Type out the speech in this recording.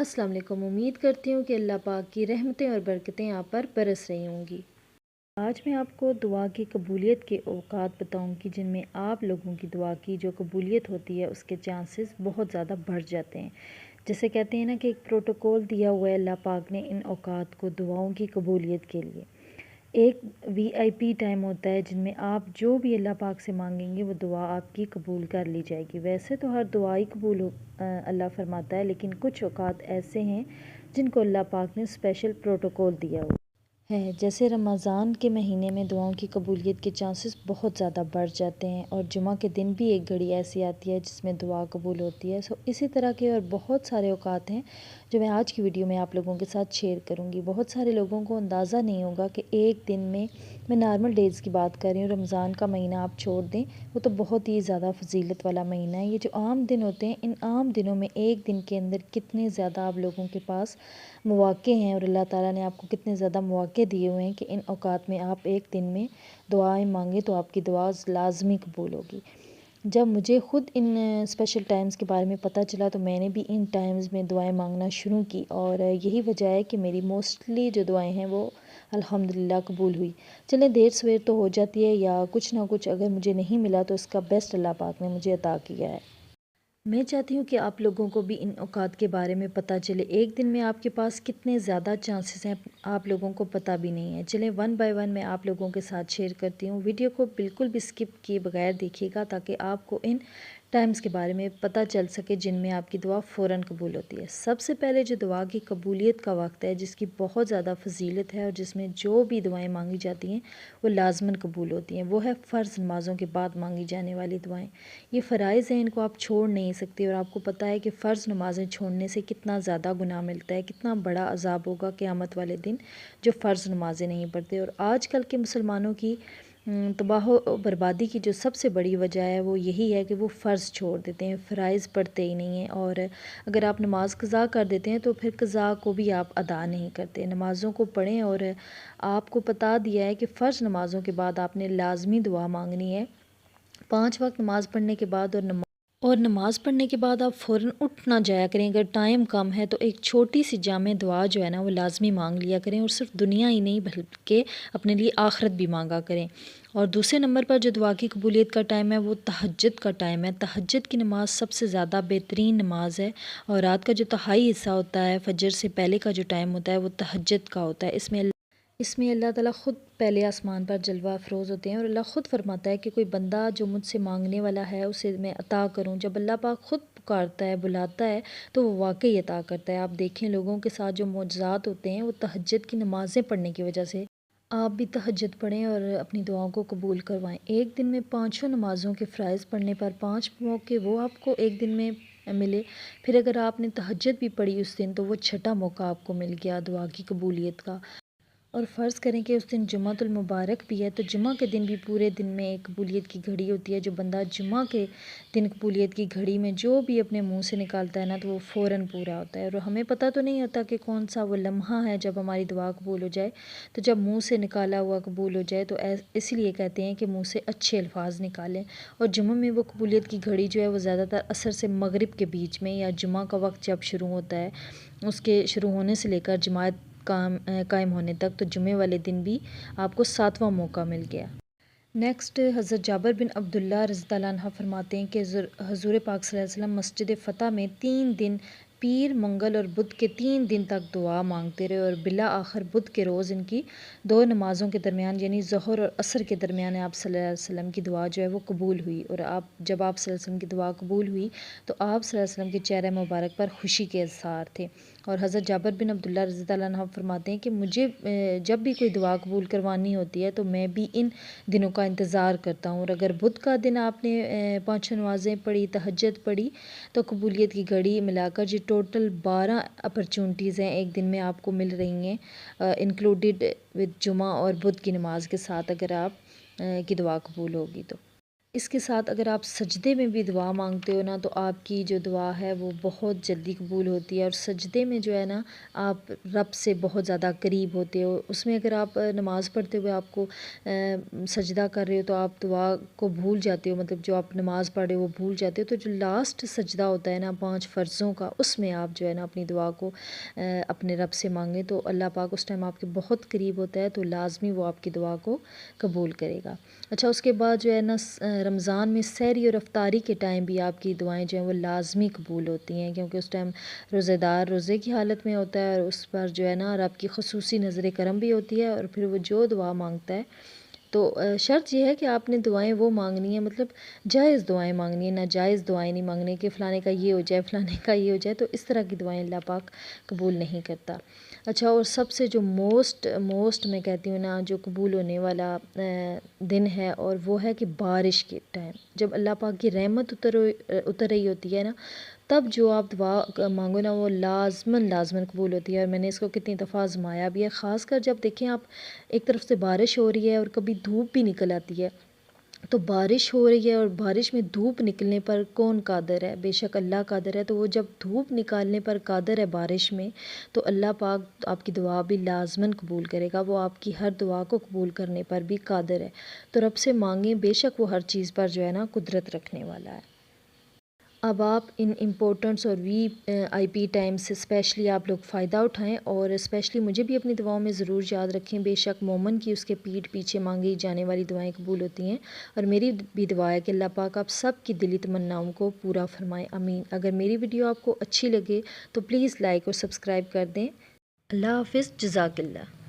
السلام علیکم۔ امید کرتی ہوں کہ اللہ پاک کی رحمتیں اور برکتیں آپ پر برس رہی ہوں گی۔ آج میں آپ کو دعا کی قبولیت کے اوقات بتاؤں گی جن میں آپ لوگوں کی دعا کی جو قبولیت ہوتی ہے اس کے چانسز بہت زیادہ بڑھ جاتے ہیں۔ جیسے کہتے ہیں نا کہ ایک پروٹوکول دیا ہوا ہے اللہ پاک نے ان اوقات کو دعاؤں کی قبولیت کے لیے۔ ایک VIP ٹائم ہوتا ہے جن میں آپ جو بھی اللہ پاک سے مانگیں گے وہ دعا آپ کی قبول کر لی جائے گی۔ ویسے تو ہر دعا ہی قبول اللہ فرماتا ہے، لیکن کچھ اوقات ایسے ہیں جن کو اللہ پاک نے اسپیشل پروٹوکول دیا ہوا ہے۔ جیسے رمضان کے مہینے میں دعاؤں کی قبولیت کے چانسز بہت زیادہ بڑھ جاتے ہیں، اور جمعہ کے دن بھی ایک گھڑی ایسی آتی ہے جس میں دعا قبول ہوتی ہے۔ اسی طرح کے اور بہت سارے اوقات ہیں جو میں آج کی ویڈیو میں آپ لوگوں کے ساتھ شیئر کروں گی۔ بہت سارے لوگوں کو اندازہ نہیں ہوگا کہ ایک دن میں نارمل ڈیز کی بات کر رہی ہوں، رمضان کا مہینہ آپ چھوڑ دیں، وہ تو بہت ہی زیادہ فضیلت والا مہینہ ہے۔ یہ جو عام دن ہوتے ہیں، ان عام دنوں میں ایک دن کے اندر کتنے زیادہ آپ لوگوں کے پاس مواقع ہیں، اور اللہ تعالیٰ نے آپ کو کتنے زیادہ مواقع دیے ہوئے ہیں کہ ان اوقات میں آپ ایک دن میں دعائیں مانگیں تو آپ کی دعا لازمی قبول ہوگی۔ جب مجھے خود ان اسپیشل ٹائمز کے بارے میں پتہ چلا تو میں نے بھی ان ٹائمز میں دعائیں مانگنا شروع کی، اور یہی وجہ ہے کہ میری موسٹلی جو دعائیں ہیں وہ الحمدللہ قبول ہوئی۔ چلیں دیر سویر تو ہو جاتی ہے، یا کچھ نہ کچھ اگر مجھے نہیں ملا تو اس کا بیسٹ اللہ پاک نے مجھے عطا کیا ہے۔ میں چاہتی ہوں کہ آپ لوگوں کو بھی ان اوقات کے بارے میں پتہ چلے۔ ایک دن میں آپ کے پاس کتنے زیادہ چانسز ہیں آپ لوگوں کو پتہ بھی نہیں ہے۔ چلیں ون بائی ون میں آپ لوگوں کے ساتھ شیئر کرتی ہوں۔ ویڈیو کو بالکل بھی سکپ کیے بغیر دیکھیے گا تاکہ آپ کو ان ٹائمز کے بارے میں پتہ چل سکے جن میں آپ کی دعا فوراً قبول ہوتی ہے۔ سب سے پہلے جو دعا کی قبولیت کا وقت ہے جس کی بہت زیادہ فضیلت ہے اور جس میں جو بھی دعائیں مانگی جاتی ہیں وہ لازماً قبول ہوتی ہیں، وہ ہے فرض نمازوں کے بعد مانگی جانے والی دعائیں۔ یہ فرائض ہیں، ان کو آپ چھوڑ نہیں سکتے، اور آپ کو پتہ ہے کہ فرض نمازیں چھوڑنے سے کتنا زیادہ گناہ ملتا ہے، کتنا بڑا عذاب ہوگا قیامت والے دن جو فرض نمازیں نہیں پڑھتے۔ اور آج کل کے مسلمانوں کی تباہ و بربادی کی جو سب سے بڑی وجہ ہے وہ یہی ہے کہ وہ فرض چھوڑ دیتے ہیں، فرائض پڑھتے ہی نہیں ہیں، اور اگر آپ نماز قضا کر دیتے ہیں تو پھر قضا کو بھی آپ ادا نہیں کرتے۔ نمازوں کو پڑھیں، اور آپ کو بتا دیا ہے کہ فرض نمازوں کے بعد آپ نے لازمی دعا مانگنی ہے 5 وقت نماز پڑھنے کے بعد، اور نماز پڑھنے کے بعد آپ فوراً اٹھ نہ جایا کریں۔ اگر ٹائم کم ہے تو ایک چھوٹی سی جامع دعا جو ہے نا وہ لازمی مانگ لیا کریں، اور صرف دنیا ہی نہیں بلکہ اپنے لیے آخرت بھی مانگا کریں۔ اور دوسرے نمبر پر جو دعا کی قبولیت کا ٹائم ہے وہ تہجد کا ٹائم ہے۔ تہجد کی نماز سب سے زیادہ بہترین نماز ہے، اور رات کا جو تہائی حصہ ہوتا ہے، فجر سے پہلے کا جو ٹائم ہوتا ہے وہ تہجد کا ہوتا ہے۔ اس میں اللہ تعالیٰ خود پہلے آسمان پر جلوہ افروز ہوتے ہیں، اور اللہ خود فرماتا ہے کہ کوئی بندہ جو مجھ سے مانگنے والا ہے اسے میں عطا کروں۔ جب اللہ پاک خود پکارتا ہے، بلاتا ہے تو وہ واقعی عطا کرتا ہے۔ آپ دیکھیں لوگوں کے ساتھ جو معجزات ہوتے ہیں وہ تہجد کی نمازیں پڑھنے کی وجہ سے۔ آپ بھی تہجد پڑھیں اور اپنی دعاؤں کو قبول کروائیں۔ ایک دن میں 5 نمازوں کے فرائض پڑھنے پر 5 موقع وہ آپ کو ایک دن میں ملے، پھر اگر آپ نے تہجد بھی پڑھی اس دن تو وہ 6واں موقع آپ کو مل گیا دعا کی قبولیت کا۔ اور فرض کریں کہ اس دن جمعہ المبارک بھی ہے تو جمعہ کے دن بھی پورے دن میں ایک قبولیت کی گھڑی ہوتی ہے۔ جو بندہ جمعہ کے دن قبولیت کی گھڑی میں جو بھی اپنے منہ سے نکالتا ہے نا تو وہ فوراً پورا ہوتا ہے، اور ہمیں پتہ تو نہیں ہوتا کہ کون سا وہ لمحہ ہے جب ہماری دعا قبول ہو جائے۔ تو جب منہ سے نکالا ہوا قبول ہو جائے تو اسی لیے کہتے ہیں کہ منہ سے اچھے الفاظ نکالیں۔ اور جمعہ میں وہ قبولیت کی گھڑی جو ہے وہ زیادہ تر عصر سے مغرب کے بیچ میں، یا جمعہ کا وقت جب شروع ہوتا ہے اس کے شروع ہونے سے لے کر جماعت قائم ہونے تک، تو جمعے والے دن بھی آپ کو 7واں موقع مل گیا۔ نیکسٹ حضرت جابر بن عبداللہ رضی اللہ عنہ فرماتے ہیں کہ حضور پاک صلی اللہ علیہ وسلم مسجد فتح میں 3 دن پیر، منگل اور بدھ کے 3 دن تک دعا مانگتے رہے، اور بالآخر بدھ کے روز ان کی 2 نمازوں کے درمیان یعنی ظہر اور عصر کے درمیان آپ صلی اللہ علیہ وسلم کی دعا جو ہے وہ قبول ہوئی۔ اور جب آپ صلی اللہ علیہ وسلم کی دعا قبول ہوئی تو آپ صلی اللہ علیہ وسلم کے چہرہ مبارک پر خوشی کے اظہار تھے۔ اور حضرت جابر بن عبداللہ رضی اللہ عنہ فرماتے ہیں کہ مجھے جب بھی کوئی دعا قبول کروانی ہوتی ہے تو میں بھی ان دنوں کا انتظار کرتا ہوں، اور اگر بدھ کا دن آپ نے 5 نمازیں پڑھی، تہجد پڑھی، تو قبولیت کی گھڑی ملا کر جو ٹوٹل 12 اپرچونٹیز ہیں ایک دن میں آپ کو مل رہی ہیں، انکلوڈیڈ وتھ جمعہ اور بدھ کی نماز کے ساتھ، اگر آپ کی دعا قبول ہوگی تو۔ اس کے ساتھ اگر آپ سجدے میں بھی دعا مانگتے ہو نا تو آپ کی جو دعا ہے وہ بہت جلدی قبول ہوتی ہے، اور سجدے میں جو ہے نا آپ رب سے بہت زیادہ قریب ہوتے ہو۔ اس میں اگر آپ نماز پڑھتے ہوئے آپ کو سجدہ کر رہے ہو تو آپ دعا کو بھول جاتے ہو، مطلب جو آپ نماز پڑھ رہے ہو وہ بھول جاتے ہو، تو جو لاسٹ سجدہ ہوتا ہے نا 5 فرضوں کا، اس میں آپ جو ہے نا اپنی دعا کو اپنے رب سے مانگیں تو اللہ پاک اس ٹائم آپ کے بہت قریب ہوتا ہے، تو لازمی وہ آپ کی دعا کو قبول کرے گا۔ اچھا، اس کے بعد جو ہے نا رمضان میں سحری اور افطاری کے ٹائم بھی آپ کی دعائیں جو ہیں وہ لازمی قبول ہوتی ہیں، کیونکہ اس ٹائم روزہ دار روزے کی حالت میں ہوتا ہے، اور اس پر جو ہے نا رب کی خصوصی نظر کرم بھی ہوتی ہے، اور پھر وہ جو دعا مانگتا ہے تو شرط یہ ہے کہ آپ نے دعائیں وہ مانگنی ہیں، مطلب جائز دعائیں مانگنی ہیں، ناجائز دعائیں نہیں مانگنی کہ فلانے کا یہ ہو جائے فلانے کا یہ ہو جائے، تو اس طرح کی دعائیں اللہ پاک قبول نہیں کرتا۔ اچھا، اور سب سے جو موسٹ میں کہتی ہوں نا جو قبول ہونے والا دن ہے، اور وہ ہے کہ بارش کے ٹائم جب اللہ پاک کی رحمت اتر رہی ہوتی ہے نا، تب جو آپ دعا مانگو نا وہ لازماً قبول ہوتی ہے، اور میں نے اس کو کتنی دفعہ آزمایا بھی ہے، خاص کر جب دیکھیں آپ ایک طرف سے بارش ہو رہی ہے اور کبھی دھوپ بھی نکل آتی ہے، تو بارش ہو رہی ہے اور بارش میں دھوپ نکلنے پر کون قادر ہے؟ بے شک اللہ قادر ہے، تو وہ جب دھوپ نکالنے پر قادر ہے بارش میں، تو اللہ پاک آپ کی دعا بھی لازماً قبول کرے گا، وہ آپ کی ہر دعا کو قبول کرنے پر بھی قادر ہے، تو رب سے مانگیں، بے شک وہ ہر چیز پر جو ہے نا قدرت رکھنے والا ہے۔ اب آپ ان امپورٹنٹس اور وی آئی پی ٹائم سے اسپیشلی آپ لوگ فائدہ اٹھائیں، اور اسپیشلی مجھے بھی اپنی دعاؤں میں ضرور یاد رکھیں، بے شک مومن کی اس کے پیٹھ پیچھے مانگی جانے والی دعائیں قبول ہوتی ہیں، اور میری بھی دعا ہے کہ اللہ پاک آپ سب کی دلی تمناؤں کو پورا فرمائے، آمین۔ اگر میری ویڈیو آپ کو اچھی لگے تو پلیز لائک اور سبسکرائب کر دیں۔ اللہ حافظ، جزاک اللہ۔